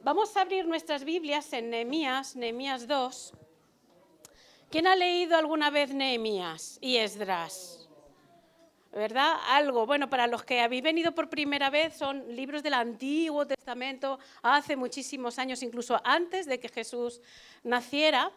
Vamos a abrir nuestras Biblias en Nehemías 2. ¿Quién ha leído alguna vez Nehemías y Esdras? ¿Verdad? Algo. Bueno, para los que habéis venido por primera vez, son libros del Antiguo Testamento, hace muchísimos años, incluso antes de que Jesús naciera.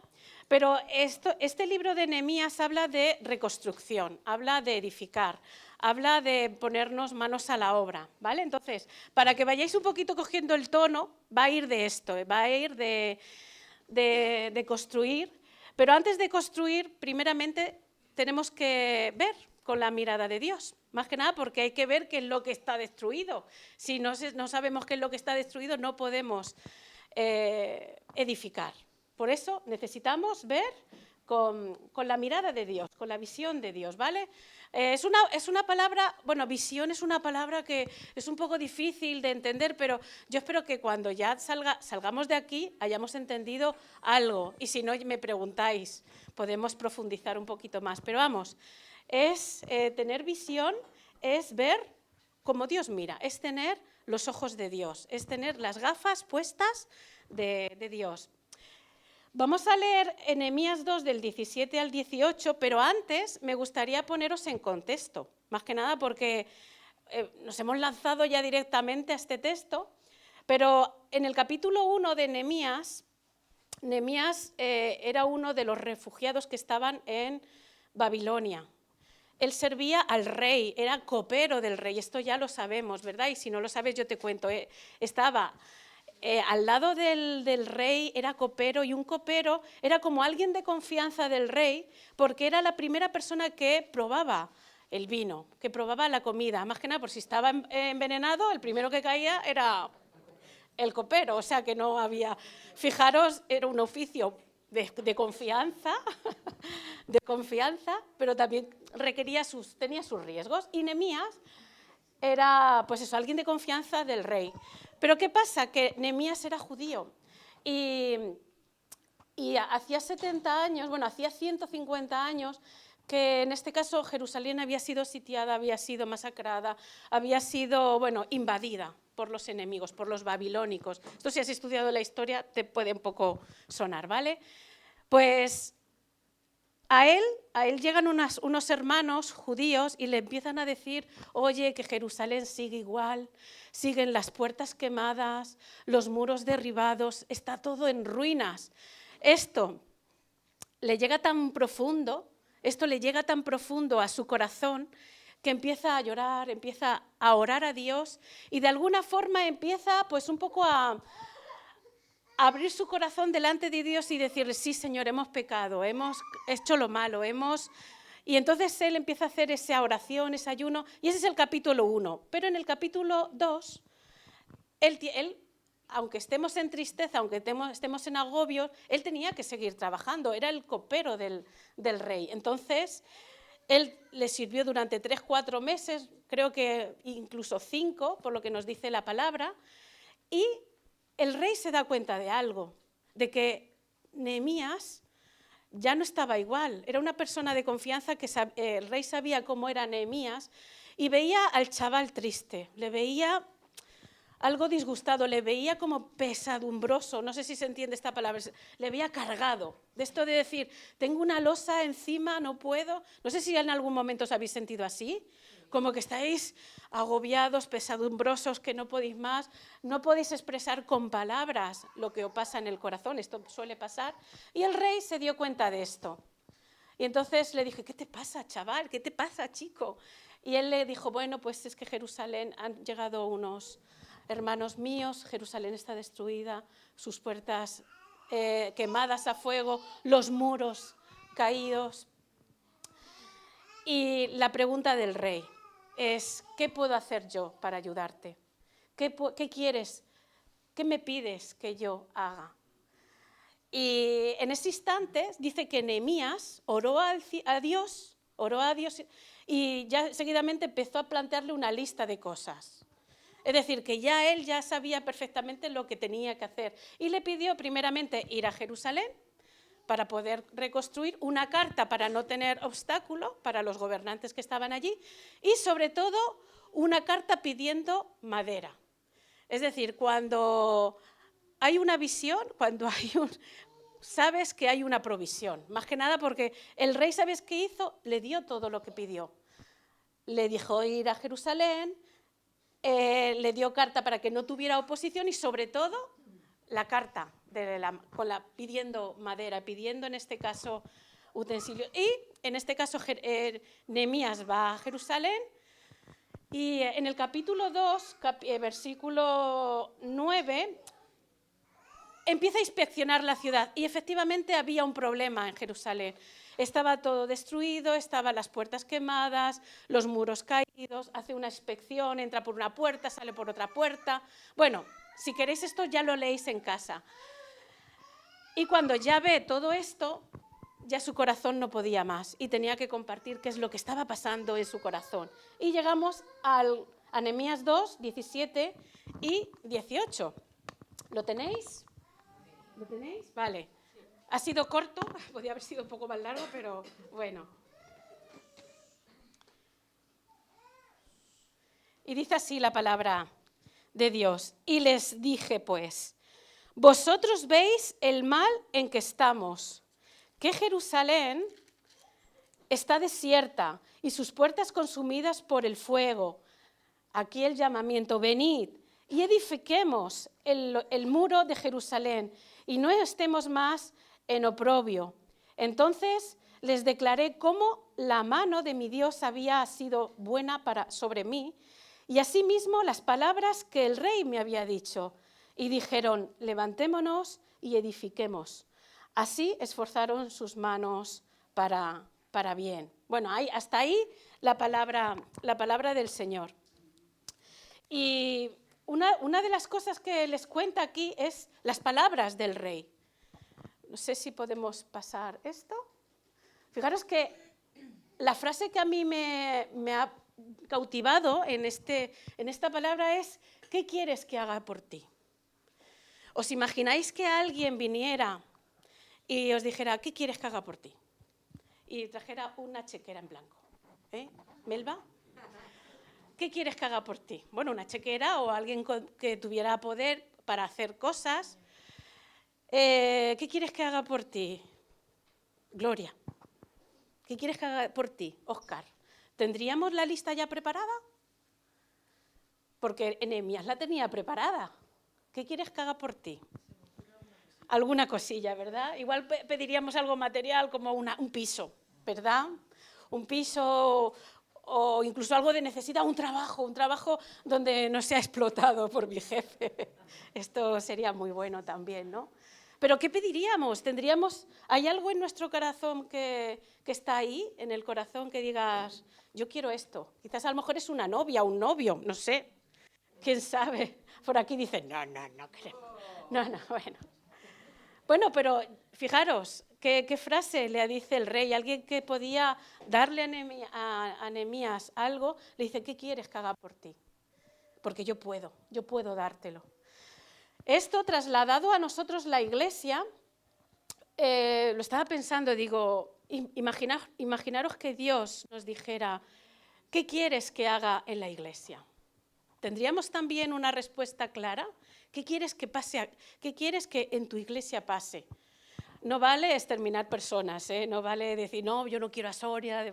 Pero este libro de Nehemías habla de reconstrucción, habla de edificar, habla de ponernos manos a la obra, ¿vale? Entonces, para que vayáis un poquito cogiendo el tono, va a ir de esto, va a ir de construir. Pero antes de construir, primeramente, tenemos que ver con la mirada de Dios. Más que nada porque hay que ver qué es lo que está destruido. Si no sabemos qué es lo que está destruido, no podemos edificar. Por eso necesitamos ver con la mirada de Dios, con la visión de Dios, ¿vale? Es una palabra, bueno, visión es una palabra que es un poco difícil de entender, pero yo espero que cuando ya salgamos de aquí hayamos entendido algo. Y si no, me preguntáis, podemos profundizar un poquito más. Pero vamos, tener visión es ver como Dios mira, es tener los ojos de Dios, es tener las gafas puestas de Dios. Vamos a leer Nehemías 2 del 17 al 18, pero antes me gustaría poneros en contexto, más que nada porque nos hemos lanzado ya directamente a este texto, pero en el capítulo 1 de Nehemías era uno de los refugiados que estaban en Babilonia. Él servía al rey, era copero del rey, esto ya lo sabemos, ¿verdad? Y si no lo sabes yo te cuento, estaba al lado del rey, era copero, y un copero era como alguien de confianza del rey, porque era la primera persona que probaba el vino, que probaba la comida, más que nada por si estaba envenenado, el primero que caía era el copero, o sea que no había, fijaros, era un oficio de confianza, pero también tenía sus riesgos. Y Nehemías era, pues eso, alguien de confianza del rey. Pero ¿qué pasa? Que Nehemías era judío y hacía 70 años, bueno, hacía 150 años que en este caso Jerusalén había sido sitiada, había sido masacrada, había sido, bueno, invadida por los enemigos, por los babilónicos. Esto si has estudiado la historia te puede un poco sonar, ¿vale? Pues a él llegan unos hermanos judíos y le empiezan a decir, oye, que Jerusalén sigue igual, siguen las puertas quemadas, los muros derribados, está todo en ruinas. Esto le llega tan profundo a su corazón que empieza a llorar, empieza a orar a Dios y de alguna forma empieza pues un poco a abrir su corazón delante de Dios y decirle, sí, Señor, hemos pecado, hemos hecho lo malo, Y entonces él empieza a hacer esa oración, ese ayuno, y ese es el capítulo 1. Pero en el capítulo 2, él, aunque estemos en tristeza, aunque estemos en agobio, él tenía que seguir trabajando, era el copero del rey. Entonces, él le sirvió durante 3-4 meses, creo que incluso 5, por lo que nos dice la palabra, y el rey se da cuenta de algo, de que Nehemías ya no estaba igual. Era una persona de confianza que el rey sabía cómo era Nehemías y veía al chaval triste, le veía algo disgustado, le veía como pesadumbroso, no sé si se entiende esta palabra, le veía cargado. De esto de decir, tengo una losa encima, no puedo. No sé si en algún momento os habéis sentido así, como que estáis agobiados, pesadumbrosos, que no podéis más, no podéis expresar con palabras lo que os pasa en el corazón, esto suele pasar. Y el rey se dio cuenta de esto. Y entonces le dije, ¿qué te pasa, chaval? ¿Qué te pasa, chico? Y él le dijo, bueno, pues es que Jerusalén han llegado unos hermanos míos, Jerusalén está destruida, sus puertas quemadas a fuego, los muros caídos. Y la pregunta del rey es, ¿qué puedo hacer yo para ayudarte? ¿Qué quieres? ¿Qué me pides que yo haga? Y en ese instante dice que Nehemías oró a Dios y ya seguidamente empezó a plantearle una lista de cosas. Es decir, que él ya sabía perfectamente lo que tenía que hacer. Y le pidió primeramente ir a Jerusalén para poder reconstruir, una carta para no tener obstáculo para los gobernantes que estaban allí y sobre todo una carta pidiendo madera. Es decir, cuando hay una visión, cuando sabes que hay una provisión. Más que nada porque el rey, ¿sabes qué hizo? Le dio todo lo que pidió. Le dijo ir a Jerusalén, le dio carta para que no tuviera oposición y sobre todo la carta pidiendo madera, pidiendo en este caso utensilios. Y en este caso Nehemías va a Jerusalén y en el capítulo 2, versículo 9, empieza a inspeccionar la ciudad y efectivamente había un problema en Jerusalén. Estaba todo destruido, estaban las puertas quemadas, los muros caídos, hace una inspección, entra por una puerta, sale por otra puerta. Bueno, si queréis esto ya lo leéis en casa. Y cuando ya ve todo esto, ya su corazón no podía más y tenía que compartir qué es lo que estaba pasando en su corazón. Y llegamos a Nehemías 2, 17 y 18. ¿Lo tenéis? ¿Lo tenéis? Vale. Ha sido corto, podía haber sido un poco más largo, pero bueno. Y dice así la palabra de Dios. Y les dije, pues, vosotros veis el mal en que estamos, que Jerusalén está desierta y sus puertas consumidas por el fuego. Aquí el llamamiento, venid y edifiquemos el muro de Jerusalén y no estemos más en oprobio. Entonces les declaré cómo la mano de mi Dios había sido buena sobre mí y asimismo las palabras que el rey me había dicho. Y dijeron, levantémonos y edifiquemos. Así esforzaron sus manos para bien. Bueno, hasta ahí la palabra del Señor. Y una de las cosas que les cuenta aquí es las palabras del rey. No sé si podemos pasar esto. Fijaros que la frase que a mí me ha cautivado en esta palabra es, ¿qué quieres que haga por ti? ¿Os imagináis que alguien viniera y os dijera, ¿qué quieres que haga por ti? Y trajera una chequera en blanco. ¿Melba? ¿Qué quieres que haga por ti? Bueno, una chequera o alguien que tuviera poder para hacer cosas. ¿Qué quieres que haga por ti? Gloria. ¿Qué quieres que haga por ti? Óscar. ¿Tendríamos la lista ya preparada? Porque Nehemías la tenía preparada. ¿Qué quieres que haga por ti? Alguna cosilla, ¿verdad? Igual pediríamos algo material como un piso, ¿verdad? Un piso o incluso algo de necesidad, un trabajo donde no sea explotado por mi jefe. Esto sería muy bueno también, ¿no? Pero ¿qué pediríamos? ¿Hay algo en nuestro corazón que está ahí, en el corazón, que digas, yo quiero esto? Quizás a lo mejor es una novia, un novio, no sé. ¿Quién sabe? Por aquí dicen, no queremos. No, bueno. Bueno, pero fijaros, ¿qué frase le dice el rey? Alguien que podía darle a Nehemías algo, le dice, ¿qué quieres que haga por ti? Porque yo puedo dártelo. Esto trasladado a nosotros la Iglesia, lo estaba pensando, digo, imaginaros que Dios nos dijera, ¿qué quieres que haga en la Iglesia? ¿Tendríamos también una respuesta clara? ¿Qué quieres que pase? ¿Qué quieres que en tu iglesia pase? No vale exterminar personas, no vale decir, no, yo no quiero a Soria,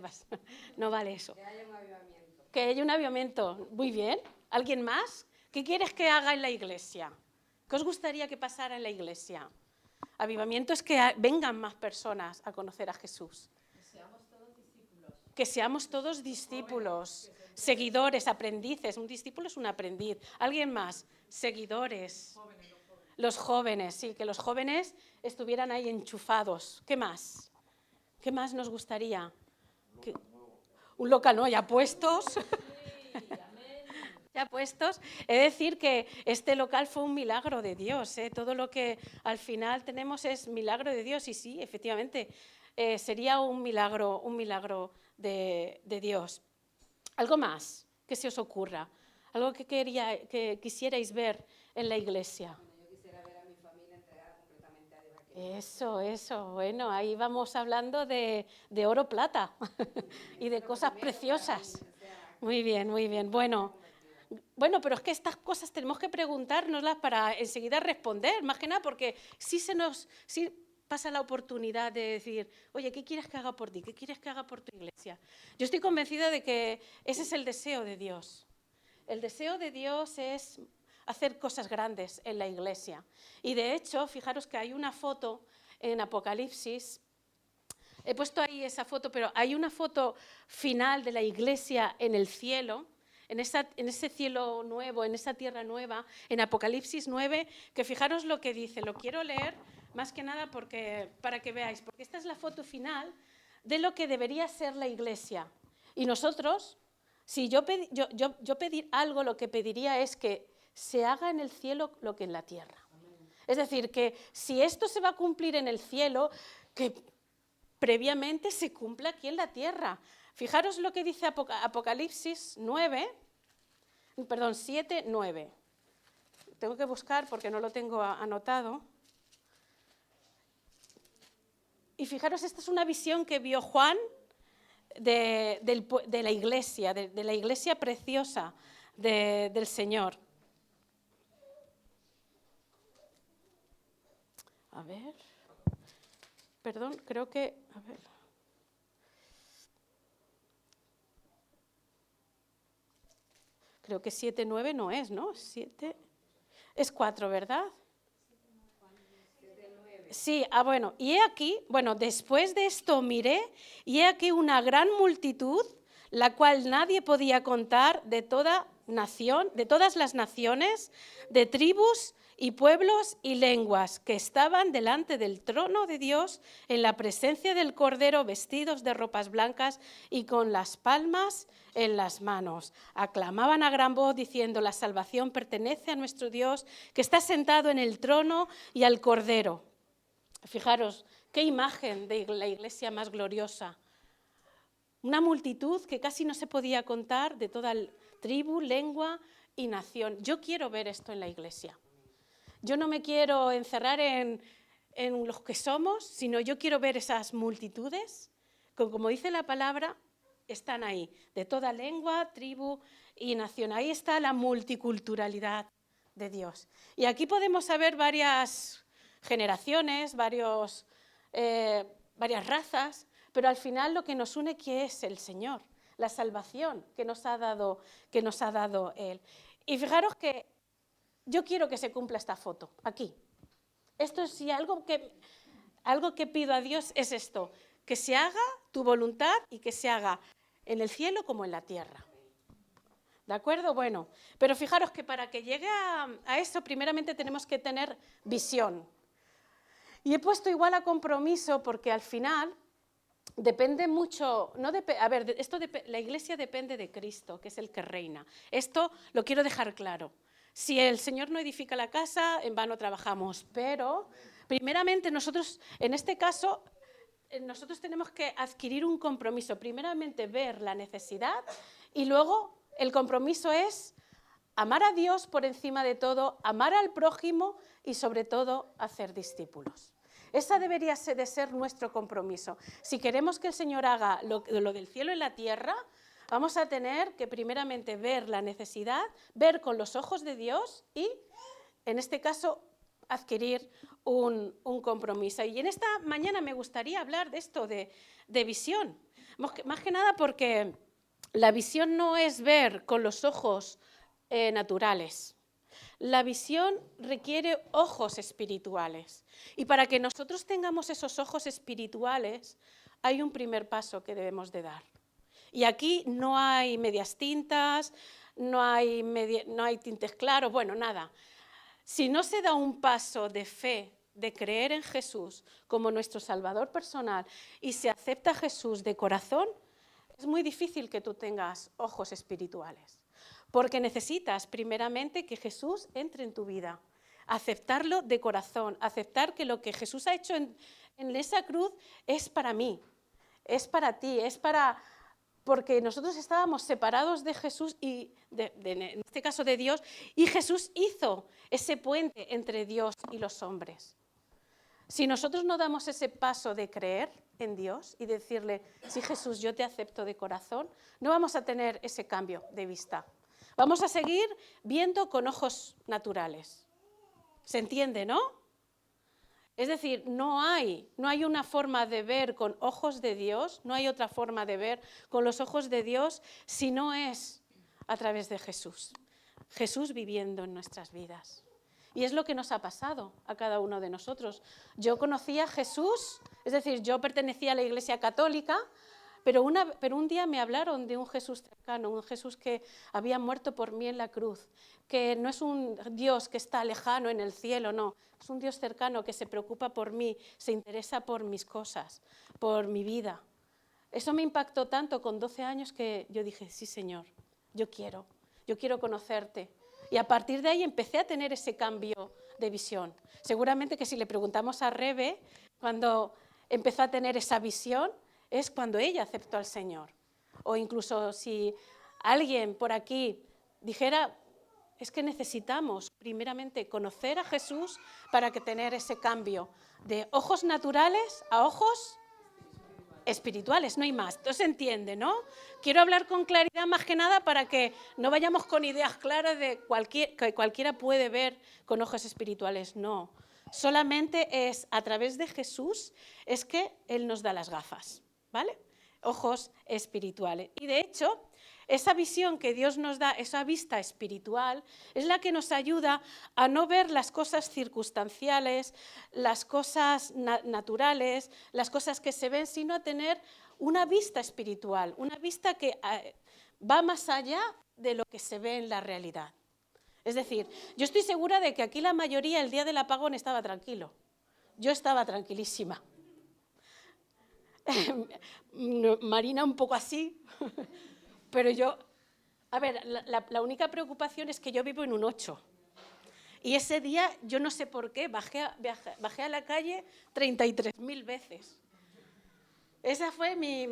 no vale eso. Que haya un avivamiento. Que haya un avivamiento. Muy bien. ¿Alguien más? ¿Qué quieres que haga en la iglesia? ¿Qué os gustaría que pasara en la iglesia? Avivamiento es que vengan más personas a conocer a Jesús. Que seamos todos discípulos. Que seamos todos discípulos, seguidores, aprendices. Un discípulo es un aprendiz. ¿Alguien más? Seguidores. Los jóvenes, sí, que los jóvenes estuvieran ahí enchufados. ¿Qué más? ¿Qué más nos gustaría? Un local, ¿no? Ya puestos. Ya puestos. He de decir que este local fue un milagro de Dios. Todo lo que al final tenemos es milagro de Dios. Y sí, efectivamente, sería un milagro de Dios. ¿Algo más que se os ocurra? ¿Algo que quisierais ver en la iglesia? Bueno, yo quisiera ver a mi familia entregada completamente a Dios. Eso. Bueno, ahí vamos hablando de oro, plata y de cosas preciosas. Muy bien. Bueno, Bueno, pero es que estas cosas tenemos que preguntárnoslas para enseguida responder, más que nada porque sí pasa la oportunidad de decir, oye, ¿qué quieres que haga por ti? ¿Qué quieres que haga por tu iglesia? Yo estoy convencida de que ese es el deseo de Dios. El deseo de Dios es hacer cosas grandes en la iglesia. Y de hecho, fijaros que hay una foto en Apocalipsis. He puesto ahí esa foto, pero hay una foto final de la iglesia en el cielo, en ese cielo nuevo, en esa tierra nueva, en Apocalipsis 9, que fijaros lo que dice. Lo quiero leer más que nada para que veáis, porque esta es la foto final de lo que debería ser la iglesia. Y nosotros, si yo pedir algo, lo que pediría es que se haga en el cielo lo que en la tierra. Es decir, que si esto se va a cumplir en el cielo, que previamente se cumpla aquí en la tierra. Fijaros lo que dice Apocalipsis 7, 9. Tengo que buscar porque no lo tengo anotado. Y fijaros, esta es una visión que vio Juan de la iglesia preciosa del Señor. A ver, perdón, creo que, a ver. Creo que 7, 9 no es, ¿no? 7, es 4, ¿verdad? Sí, bueno, y he aquí, después de esto miré, y he aquí una gran multitud, la cual nadie podía contar, de toda nación, de todas las naciones, de tribus y pueblos y lenguas, que estaban delante del trono de Dios, en la presencia del Cordero, vestidos de ropas blancas y con las palmas en las manos. Aclamaban a gran voz diciendo: la salvación pertenece a nuestro Dios, que está sentado en el trono, y al Cordero. Fijaros, qué imagen de la iglesia más gloriosa. Una multitud que casi no se podía contar, de toda tribu, lengua y nación. Yo quiero ver esto en la iglesia. Yo no me quiero encerrar en los que somos, sino yo quiero ver esas multitudes, que, como dice la palabra, están ahí, de toda lengua, tribu y nación. Ahí está la multiculturalidad de Dios. Y aquí podemos saber varias generaciones, varias razas, pero al final lo que nos une, ¿qué es? El Señor, la salvación que nos ha dado Él. Y fijaros que yo quiero que se cumpla esta foto, aquí. Esto es, si algo que pido a Dios es esto, que se haga tu voluntad y que se haga en el cielo como en la tierra. ¿De acuerdo? Bueno, pero fijaros que para que llegue a eso, primeramente tenemos que tener visión. Y he puesto igual a compromiso porque al final depende mucho, la iglesia depende de Cristo, que es el que reina. Esto lo quiero dejar claro. Si el Señor no edifica la casa, en vano trabajamos, pero primeramente nosotros, en este caso, nosotros tenemos que adquirir un compromiso. Primeramente ver la necesidad y luego el compromiso es amar a Dios por encima de todo, amar al prójimo y sobre todo hacer discípulos. Esa debería de ser nuestro compromiso. Si queremos que el Señor haga lo del cielo en la tierra, vamos a tener que primeramente ver la necesidad, ver con los ojos de Dios y, en este caso, adquirir un compromiso. Y en esta mañana me gustaría hablar de esto, de visión. Más que nada porque la visión no es ver con los ojos naturales. La visión requiere ojos espirituales. Y para que nosotros tengamos esos ojos espirituales, hay un primer paso que debemos de dar. Y aquí no hay medias tintas, no hay tintes claros, nada. Si no se da un paso de fe, de creer en Jesús como nuestro Salvador personal y se acepta a Jesús de corazón, es muy difícil que tú tengas ojos espirituales. Porque necesitas primeramente que Jesús entre en tu vida, aceptarlo de corazón, aceptar que lo que Jesús ha hecho en esa cruz es para mí, es para ti, porque nosotros estábamos separados de Jesús y en este caso de Dios, y Jesús hizo ese puente entre Dios y los hombres. Si nosotros no damos ese paso de creer en Dios y decirle, sí, Jesús, yo te acepto de corazón, no vamos a tener ese cambio de vista. Vamos a seguir viendo con ojos naturales. ¿Se entiende, no? Es decir, no hay una forma de ver con ojos de Dios, no hay otra forma de ver con los ojos de Dios si no es a través de Jesús. Jesús viviendo en nuestras vidas. Y es lo que nos ha pasado a cada uno de nosotros. Yo conocía a Jesús, es decir, yo pertenecía a la Iglesia Católica, pero un día me hablaron de un Jesús cercano, un Jesús que había muerto por mí en la cruz, que no es un Dios que está lejano en el cielo, no, es un Dios cercano que se preocupa por mí, se interesa por mis cosas, por mi vida. Eso me impactó tanto con 12 años que yo dije, sí, Señor, yo quiero conocerte. Y a partir de ahí empecé a tener ese cambio de visión. Seguramente que si le preguntamos a Rebe, cuando empezó a tener esa visión, es cuando ella aceptó al Señor. O incluso si alguien por aquí dijera, es que necesitamos primeramente conocer a Jesús para que tener ese cambio de ojos naturales a ojos espirituales, no hay más. Entonces se entiende, ¿no? Quiero hablar con claridad más que nada para que no vayamos con ideas claras de que cualquiera puede ver con ojos espirituales. No, solamente es a través de Jesús es que Él nos da las gafas, ¿vale? Ojos espirituales. Y de hecho, esa visión que Dios nos da, esa vista espiritual, es la que nos ayuda a no ver las cosas circunstanciales, las cosas naturales, las cosas que se ven, sino a tener una vista espiritual, una vista que va más allá de lo que se ve en la realidad. Es decir, yo estoy segura de que aquí la mayoría el día del apagón estaba tranquilo. Yo estaba tranquilísima. Marina un poco así, pero yo, a ver, la única preocupación es que yo vivo en un 8. Y ese día, yo no sé por qué, bajé a la calle 33.000 veces. Esa fue mi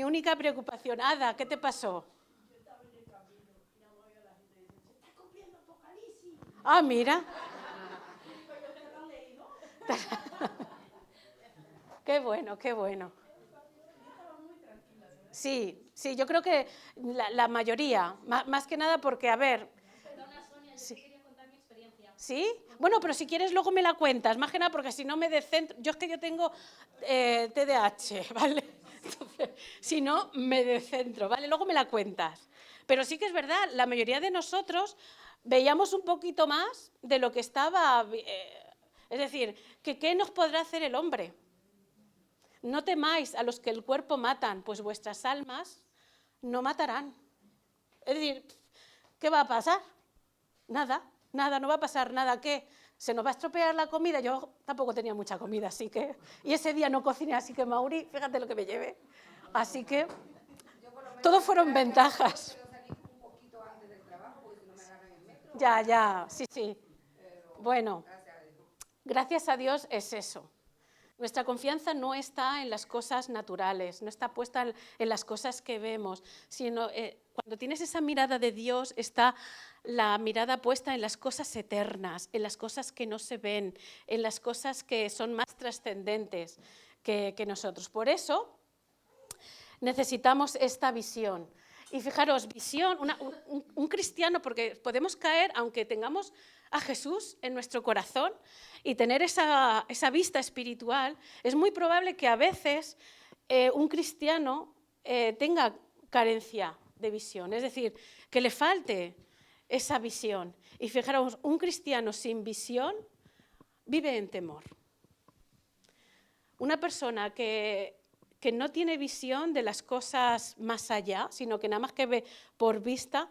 única preocupación. Ada, ¿qué te pasó? Yo estaba en el camino y la voy a la gente y dice, se está cumpliendo Apocalipsis. Ah, mira. Qué bueno, qué bueno. Sí, sí, yo creo que la mayoría, más que nada porque, a ver... Perdona, Sonia, yo te quería contar mi experiencia. ¿Sí? Bueno, pero si quieres luego me la cuentas, más que nada porque si no me descentro... Yo es que yo tengo TDAH, ¿vale? Entonces, si no, me descentro, ¿vale? Luego me la cuentas. Pero sí que es verdad, la mayoría de nosotros veíamos un poquito más de lo que estaba... es decir, que ¿qué nos podrá hacer el hombre? No temáis a los que el cuerpo matan, pues vuestras almas no matarán. Es decir, ¿qué va a pasar? Nada, no va a pasar nada. ¿Qué? ¿Se nos va a estropear la comida? Yo tampoco tenía mucha comida, así que... Y ese día no cociné, así que Mauri, fíjate lo que me llevé. Así que todo fueron ventajas. Ya, sí. Bueno, gracias a Dios es eso. Nuestra confianza no está en las cosas naturales, no está puesta en las cosas que vemos, sino cuando tienes esa mirada de Dios está la mirada puesta en las cosas eternas, en las cosas que no se ven, en las cosas que son más trascendentes que nosotros. Por eso necesitamos esta visión. Y fijaros, visión, un cristiano, porque podemos caer, aunque tengamos a Jesús en nuestro corazón y tener esa vista espiritual, es muy probable que a veces un cristiano tenga carencia de visión, es decir, que le falte esa visión. Y fijaros, un cristiano sin visión vive en temor. Una persona que no tiene visión de las cosas más allá, sino que nada más que ve por vista,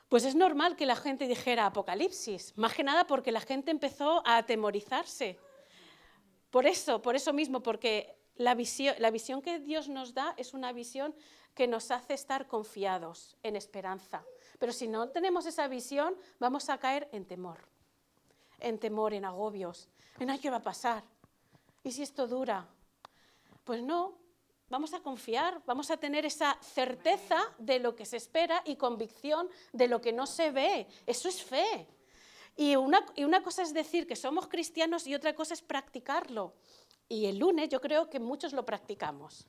pues es normal que la gente dijera Apocalipsis, más que nada porque la gente empezó a atemorizarse. Por eso mismo, porque la visión que Dios nos da es una visión que nos hace estar confiados, en esperanza. Pero si no tenemos esa visión, vamos a caer en temor, en agobios, en ¿qué va a pasar? ¿Y si esto dura? Pues no, vamos a confiar, vamos a tener esa certeza de lo que se espera y convicción de lo que no se ve. Eso es fe. Y una cosa es decir que somos cristianos y otra cosa es practicarlo. Y el lunes yo creo que muchos lo practicamos.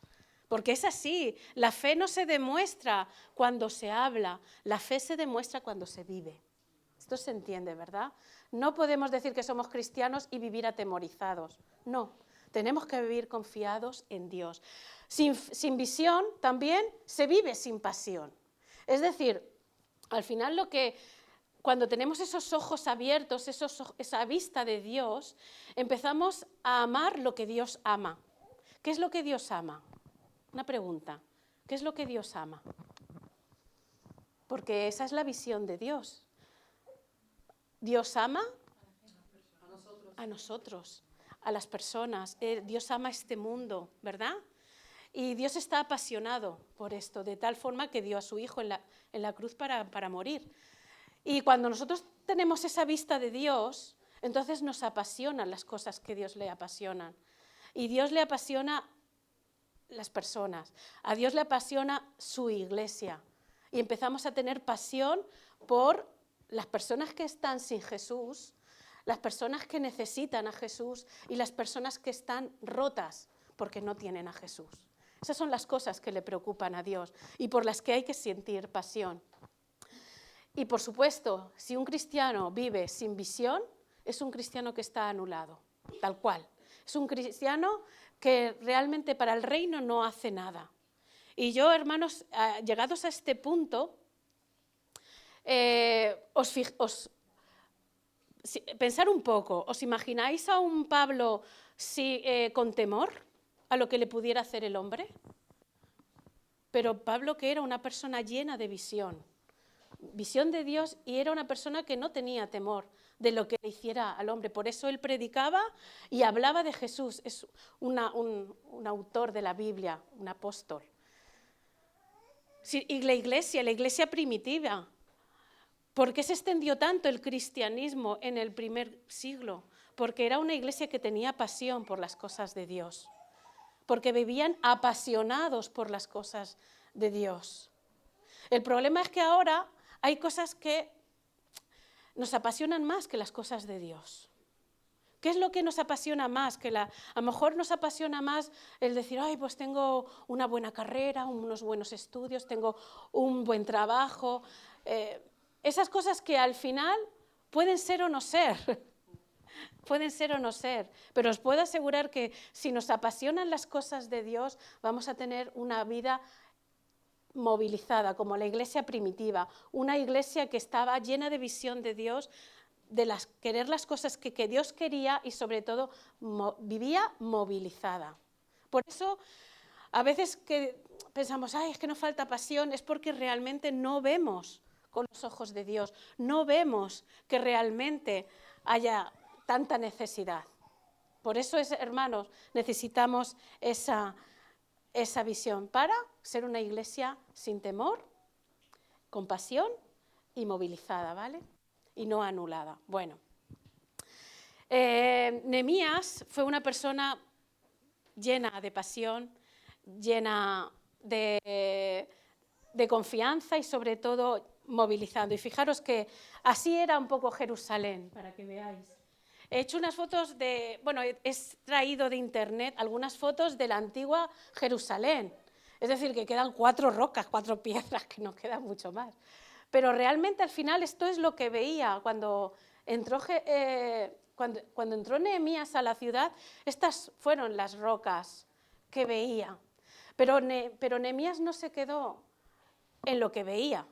Porque es así, la fe no se demuestra cuando se habla, la fe se demuestra cuando se vive. Esto se entiende, ¿verdad? No podemos decir que somos cristianos y vivir atemorizados. No, tenemos que vivir confiados en Dios. Sin visión también se vive sin pasión. Es decir, al final cuando tenemos esos ojos abiertos, esa vista de Dios, empezamos a amar lo que Dios ama. ¿Qué es lo que Dios ama? Una pregunta. ¿Qué es lo que Dios ama? Porque esa es la visión de Dios. Dios ama a nosotros, a las personas. Dios ama este mundo, ¿verdad? Y Dios está apasionado por esto, de tal forma que dio a su Hijo en la cruz para morir. Y cuando nosotros tenemos esa vista de Dios, entonces nos apasionan las cosas que Dios le apasionan. Y Dios le apasiona las personas, a Dios le apasiona su iglesia. Y empezamos a tener pasión por las personas que están sin Jesús, las personas que necesitan a Jesús y las personas que están rotas porque no tienen a Jesús. Esas son las cosas que le preocupan a Dios y por las que hay que sentir pasión. Y por supuesto, si un cristiano vive sin visión, es un cristiano que está anulado, tal cual. Es un cristiano que realmente para el reino no hace nada. Y yo, hermanos, llegados a este punto, pensar un poco, ¿os imagináis a un Pablo con temor a lo que le pudiera hacer el hombre? Pero Pablo, que era una persona llena de visión de Dios, y era una persona que no tenía temor de lo que le hiciera al hombre. Por eso él predicaba y hablaba de Jesús. Es un autor de la Biblia, un apóstol. Sí, y la iglesia primitiva. ¿Por qué se extendió tanto el cristianismo en el primer siglo? Porque era una iglesia que tenía pasión por las cosas de Dios. Porque vivían apasionados por las cosas de Dios. El problema es que ahora hay cosas que nos apasionan más que las cosas de Dios. ¿Qué es lo que nos apasiona más? A lo mejor nos apasiona más el decir, ay, pues tengo una buena carrera, unos buenos estudios, tengo un buen trabajo. Esas cosas que al final pueden ser o no ser. Pueden ser o no ser, pero os puedo asegurar que si nos apasionan las cosas de Dios, vamos a tener una vida movilizada, como la iglesia primitiva, una iglesia que estaba llena de visión de Dios, de querer las cosas que Dios quería y sobre todo vivía movilizada. Por eso a veces que pensamos, ay, es que nos falta pasión, es porque realmente no vemos con los ojos de Dios, no vemos que realmente haya tanta necesidad. Por eso, hermanos, necesitamos esa visión para ser una iglesia sin temor, con pasión y movilizada, ¿vale? Y no anulada. Bueno, Nehemías fue una persona llena de pasión, llena de confianza y sobre todo movilizando. Y fijaros que así era un poco Jerusalén, para que veáis. He hecho unas fotos he traído de internet algunas fotos de la antigua Jerusalén. Es decir, que quedan 4 rocas, 4 piedras, que no queda mucho más. Pero realmente al final esto es lo que veía cuando entró Nehemías a la ciudad. Estas fueron las rocas que veía. Pero Nehemías no se quedó en lo que veía,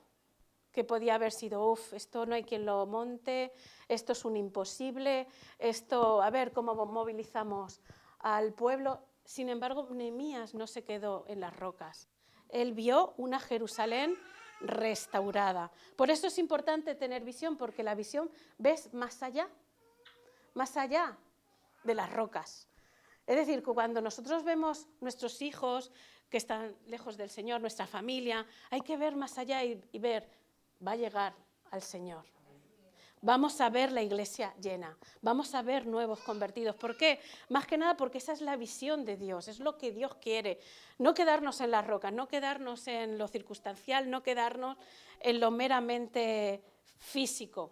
que podía haber sido, esto no hay quien lo monte, esto es un imposible, esto, a ver cómo movilizamos al pueblo. Sin embargo, Nehemías no se quedó en las rocas. Él vio una Jerusalén restaurada. Por eso es importante tener visión, porque la visión ves más allá de las rocas. Es decir, que cuando nosotros vemos nuestros hijos que están lejos del Señor, nuestra familia, hay que ver más allá y ver, va a llegar al Señor. Vamos a ver la iglesia llena, vamos a ver nuevos convertidos. ¿Por qué? Más que nada porque esa es la visión de Dios, es lo que Dios quiere. No quedarnos en las rocas, no quedarnos en lo circunstancial, no quedarnos en lo meramente físico,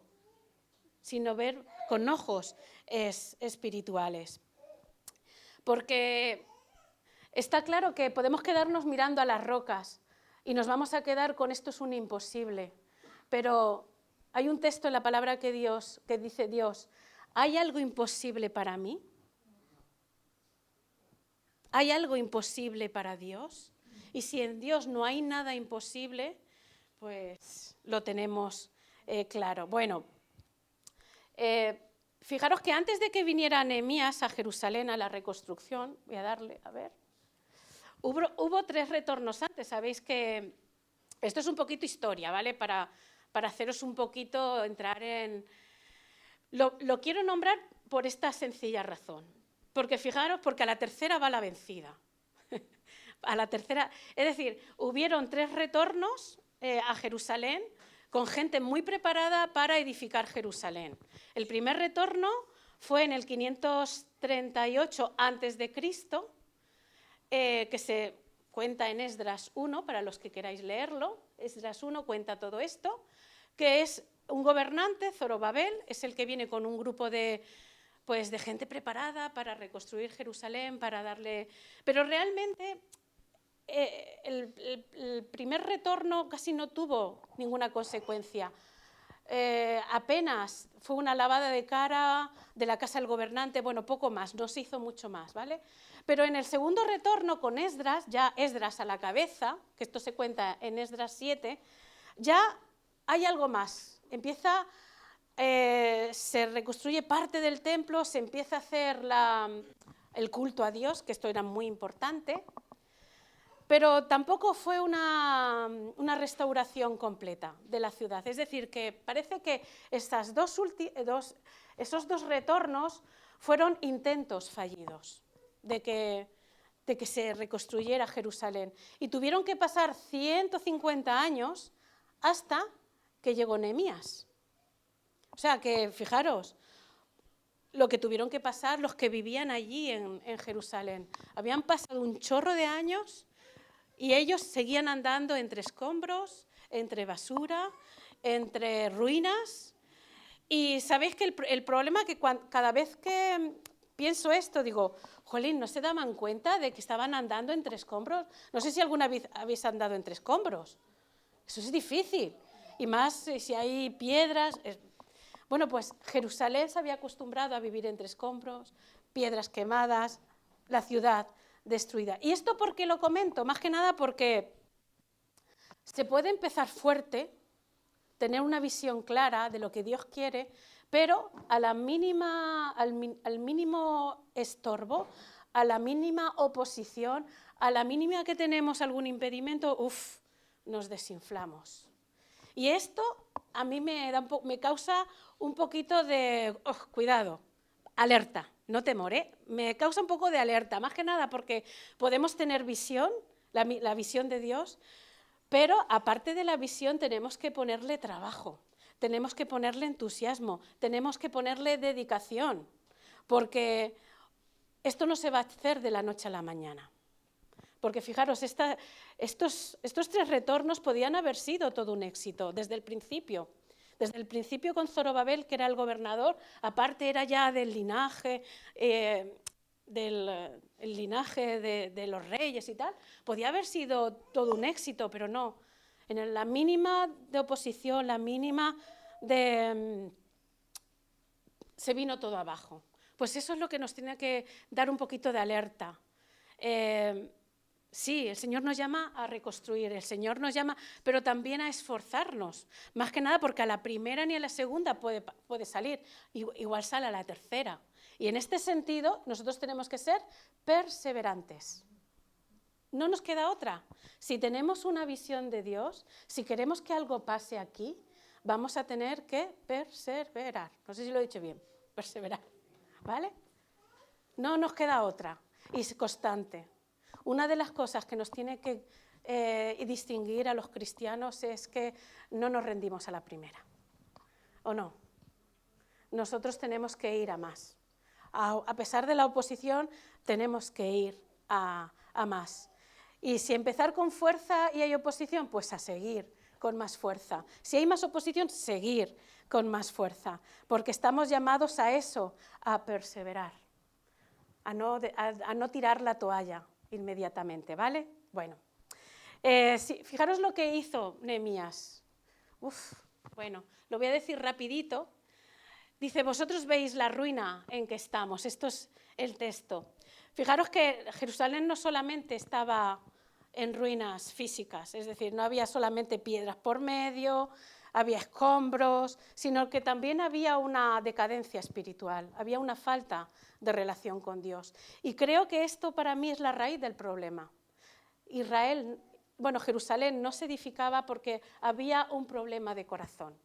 sino ver con ojos espirituales. Porque Está claro que podemos quedarnos mirando a las rocas y nos vamos a quedar con esto es un imposible, pero hay un texto en la palabra que dice Dios, ¿hay algo imposible para mí? ¿Hay algo imposible para Dios? Y si en Dios no hay nada imposible, pues lo tenemos claro. Bueno, fijaros que antes de que viniera Nehemías a Jerusalén a la reconstrucción, voy a darle, a ver, hubo 3 retornos antes. Sabéis que esto es un poquito historia, ¿vale? Para haceros un poquito entrar en... Lo quiero nombrar por esta sencilla razón. Porque fijaros, porque a la tercera va la vencida. A la tercera, es decir, hubieron 3 retornos a Jerusalén con gente muy preparada para edificar Jerusalén. El primer retorno fue en el 538 a.C., que se cuenta en Esdras 1, para los que queráis leerlo. Esdras 1 cuenta todo esto, que es un gobernante, Zorobabel, es el que viene con un grupo de gente preparada para reconstruir Jerusalén, para darle... Pero realmente el primer retorno casi no tuvo ninguna consecuencia. Apenas fue una lavada de cara de la casa del gobernante, bueno, poco más, no se hizo mucho más, ¿vale? Pero en el segundo retorno con Esdras, ya Esdras a la cabeza, que esto se cuenta en Esdras 7, ya hay algo más. Empieza, se reconstruye parte del templo, se empieza a hacer el culto a Dios, que esto era muy importante, pero tampoco fue una restauración completa de la ciudad. Es decir, que parece que esos 2 retornos fueron intentos fallidos de que se reconstruyera Jerusalén. Y tuvieron que pasar 150 años hasta que llegó Nehemías. O sea, que fijaros lo que tuvieron que pasar los que vivían allí en Jerusalén. Habían pasado un chorro de años y ellos seguían andando entre escombros, entre basura, entre ruinas. Y sabéis que el problema es que cada vez que pienso esto, digo, jolín, ¿no se daban cuenta de que estaban andando entre escombros? No sé si alguna vez habéis andado entre escombros. Eso es difícil. Y más si hay piedras. Bueno, pues Jerusalén se había acostumbrado a vivir entre escombros, piedras quemadas, la ciudad destruida. ¿Y esto por qué lo comento? Más que nada porque se puede empezar fuerte, tener una visión clara de lo que Dios quiere, pero al mínimo estorbo, a la mínima oposición, a la mínima que tenemos algún impedimento, nos desinflamos. Y esto a mí me causa un poquito de, cuidado, alerta. No temor, me causa un poco de alerta, más que nada porque podemos tener visión, la visión de Dios, pero aparte de la visión tenemos que ponerle trabajo, tenemos que ponerle entusiasmo, tenemos que ponerle dedicación, porque esto no se va a hacer de la noche a la mañana. Porque fijaros, estos 3 retornos podían haber sido todo un éxito desde el principio. Desde el principio con Zorobabel, que era el gobernador, aparte era ya del linaje, el linaje de los reyes y tal, podía haber sido todo un éxito, pero no. En la mínima de oposición, la mínima se vino todo abajo. Pues eso es lo que nos tiene que dar un poquito de alerta. Sí, el Señor nos llama a reconstruir, el Señor nos llama, pero también a esforzarnos, más que nada porque a la primera ni a la segunda puede salir, igual sale a la tercera. Y en este sentido nosotros tenemos que ser perseverantes. No nos queda otra. Si tenemos una visión de Dios, si queremos que algo pase aquí, vamos a tener que perseverar. No sé si lo he dicho bien, perseverar, ¿vale? No nos queda otra, y es constante. Una de las cosas que nos tiene que distinguir a los cristianos es que no nos rendimos a la primera, ¿o no? Nosotros tenemos que ir a más. A pesar de la oposición, tenemos que ir a más. Y si empezar con fuerza y hay oposición, pues a seguir con más fuerza. Si hay más oposición, seguir con más fuerza, porque estamos llamados a eso, a perseverar, a no tirar la toalla. inmediatamente, ¿vale? Bueno, sí, fijaros lo que hizo Nehemías. Bueno, lo voy a decir rapidito. Dice, vosotros veis la ruina en que estamos. Esto es el texto. Fijaros que Jerusalén no solamente estaba en ruinas físicas, es decir, no había solamente piedras por medio, había escombros, sino que también había una decadencia espiritual, había una falta de relación con Dios. Y creo que esto para mí es la raíz del problema. Jerusalén no se edificaba porque había un problema de corazón.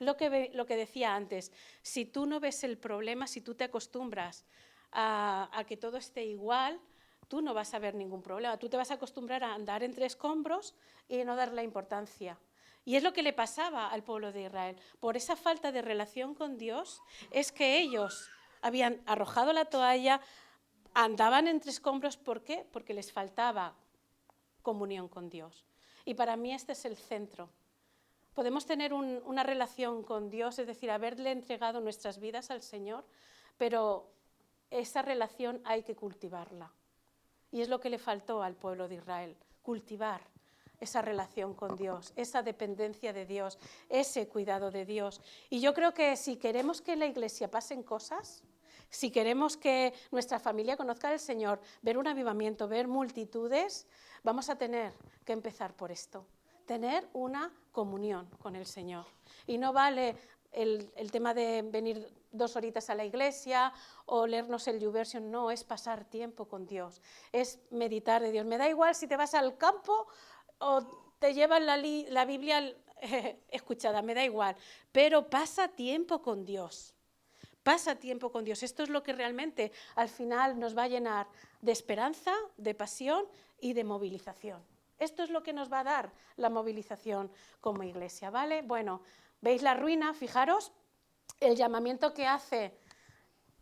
Lo que decía antes, si tú no ves el problema, si tú te acostumbras a que todo esté igual, tú no vas a ver ningún problema. Tú te vas a acostumbrar a andar entre escombros y no darle importancia. Y es lo que le pasaba al pueblo de Israel. Por esa falta de relación con Dios es que ellos habían arrojado la toalla, andaban entre escombros. ¿Por qué? Porque les faltaba comunión con Dios. Y para mí este es el centro. Podemos tener una relación con Dios, es decir, haberle entregado nuestras vidas al Señor, pero esa relación hay que cultivarla. Y es lo que le faltó al pueblo de Israel, cultivar esa relación con Dios, esa dependencia de Dios, ese cuidado de Dios. Y yo creo que si queremos que en la iglesia pasen cosas, si queremos que nuestra familia conozca al Señor, ver un avivamiento, ver multitudes, vamos a tener que empezar por esto, tener una comunión con el Señor. Y no vale el tema de venir 2 horitas a la iglesia o leernos el YouVersion, no, es pasar tiempo con Dios, es meditar de Dios. Me da igual si te vas al campo o te llevan la Biblia escuchada, me da igual, pero pasa tiempo con Dios. Pasa tiempo con Dios. Esto es lo que realmente al final nos va a llenar de esperanza, de pasión y de movilización. Esto es lo que nos va a dar la movilización como iglesia, ¿vale? Bueno, ¿veis la ruina? Fijaros, el llamamiento que hace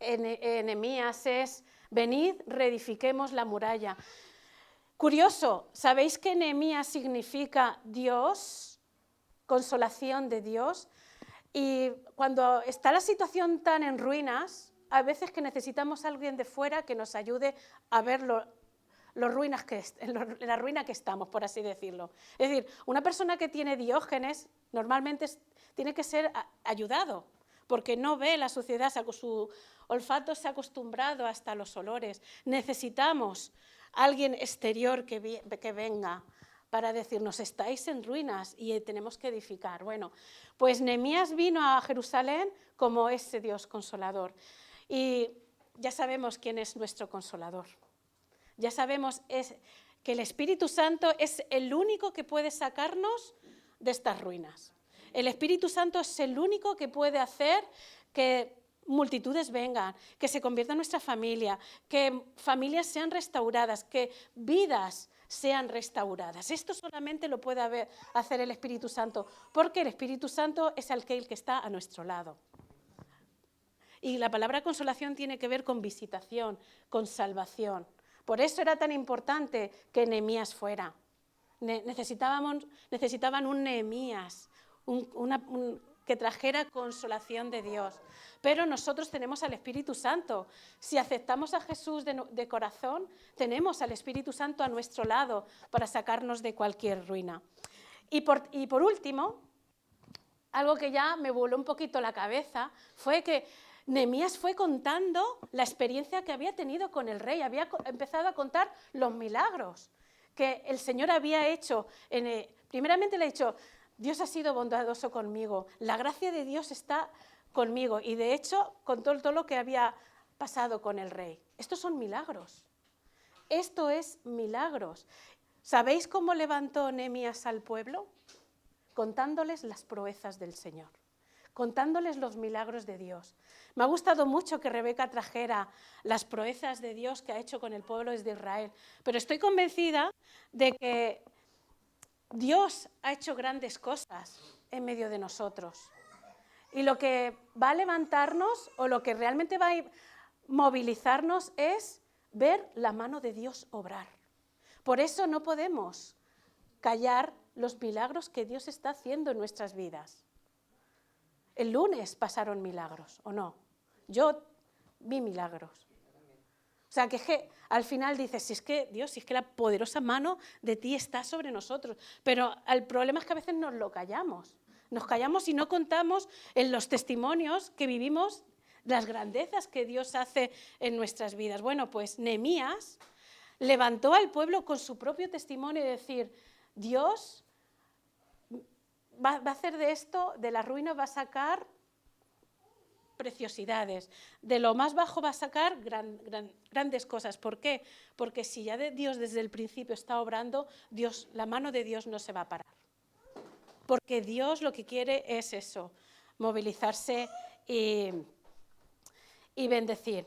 Nehemías es: venid, reedifiquemos la muralla. Curioso, ¿sabéis que Nehemías significa Dios, consolación de Dios? Y cuando está la situación tan en ruinas, a veces que necesitamos a alguien de fuera que nos ayude a ver la ruina que estamos, por así decirlo. Es decir, una persona que tiene Diógenes normalmente tiene que ser ayudado, porque no ve la suciedad, su olfato se ha acostumbrado hasta los olores. Necesitamos alguien exterior que venga para decirnos, estáis en ruinas y tenemos que edificar. Bueno, pues Nehemías vino a Jerusalén como ese Dios consolador. Y ya sabemos quién es nuestro consolador. Ya sabemos que el Espíritu Santo es el único que puede sacarnos de estas ruinas. El Espíritu Santo es el único que puede hacer que multitudes vengan, que se convierta en nuestra familia, que familias sean restauradas, que vidas sean restauradas. Esto solamente lo puede hacer el Espíritu Santo, porque el Espíritu Santo es aquel que está a nuestro lado. Y la palabra consolación tiene que ver con visitación, con salvación. Por eso era tan importante que Nehemías fuera. Necesitaban un Nehemías, que trajera consolación de Dios. Pero nosotros tenemos al Espíritu Santo. Si aceptamos a Jesús de corazón, tenemos al Espíritu Santo a nuestro lado para sacarnos de cualquier ruina. Y por último, algo que ya me voló un poquito la cabeza, fue que Nehemías fue contando la experiencia que había tenido con el rey, había empezado a contar los milagros que el Señor había hecho. Primeramente le ha dicho: Dios ha sido bondadoso conmigo, la gracia de Dios está conmigo. Y de hecho, contó todo lo que había pasado con el rey. Estos son milagros. Esto es milagros. ¿Sabéis cómo levantó Nehemías al pueblo? Contándoles las proezas del Señor, contándoles los milagros de Dios. Me ha gustado mucho que Rebeca trajera las proezas de Dios que ha hecho con el pueblo de Israel, pero estoy convencida de que Dios ha hecho grandes cosas en medio de nosotros. Y lo que va a levantarnos, o lo que realmente va a movilizarnos, es ver la mano de Dios obrar. Por eso no podemos callar los milagros que Dios está haciendo en nuestras vidas. El lunes pasaron milagros, ¿o no? Yo vi milagros. sea, que es que al final dices, si es que Dios, si es que la poderosa mano de ti está sobre nosotros. Pero el problema es que a veces nos lo callamos. Nos callamos y no contamos en los testimonios que vivimos las grandezas que Dios hace en nuestras vidas. Bueno, pues Nehemías levantó al pueblo con su propio testimonio y decir, Dios va a hacer de esto, de la ruina va a sacar preciosidades, de lo más bajo va a sacar grandes cosas. ¿Por qué? Porque si ya Dios desde el principio está obrando, la mano de Dios no se va a parar. Porque Dios lo que quiere es eso, movilizarse y bendecir.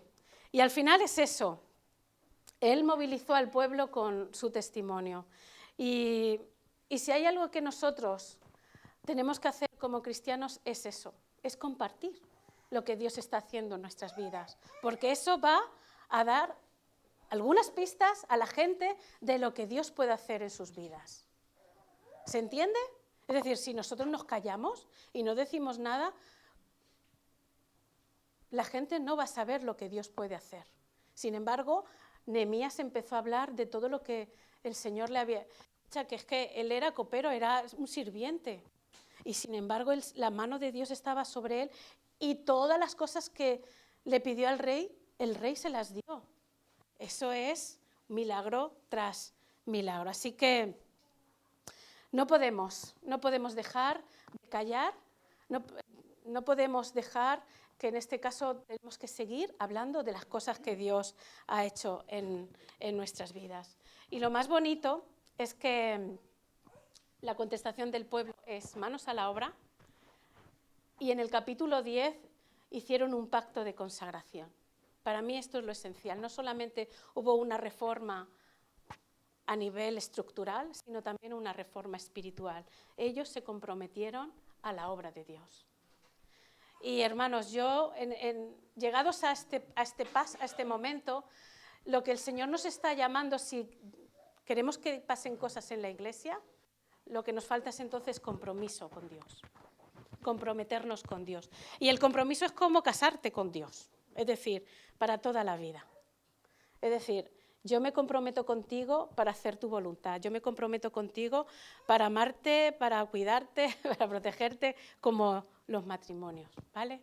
Y al final es eso. Él movilizó al pueblo con su testimonio. Y si hay algo que nosotros tenemos que hacer como cristianos es eso, es compartir lo que Dios está haciendo en nuestras vidas. Porque eso va a dar algunas pistas a la gente de lo que Dios puede hacer en sus vidas. ¿Se entiende? Es decir, si nosotros nos callamos y no decimos nada, la gente no va a saber lo que Dios puede hacer. Sin embargo, Nehemías empezó a hablar de todo lo que el Señor le había dicho, que es que él era copero, era un sirviente. Y sin embargo, la mano de Dios estaba sobre él y todas las cosas que le pidió al rey, el rey se las dio. Eso es milagro tras milagro. Así que no podemos dejar de callar, no podemos dejar que en este caso tenemos que seguir hablando de las cosas que Dios ha hecho en nuestras vidas. Y lo más bonito es que la contestación del pueblo es manos a la obra, y en el capítulo 10 hicieron un pacto de consagración. Para mí esto es lo esencial. No solamente hubo una reforma a nivel estructural, sino también una reforma espiritual. Ellos se comprometieron a la obra de Dios. Y hermanos, llegados a este momento, lo que el Señor nos está llamando, si queremos que pasen cosas en la iglesia, lo que nos falta es entonces compromiso con Dios, comprometernos con Dios. Y el compromiso es como casarte con Dios, es decir, para toda la vida. Es decir, yo me comprometo contigo para hacer tu voluntad, yo me comprometo contigo para amarte, para cuidarte, para protegerte, como los matrimonios, ¿vale?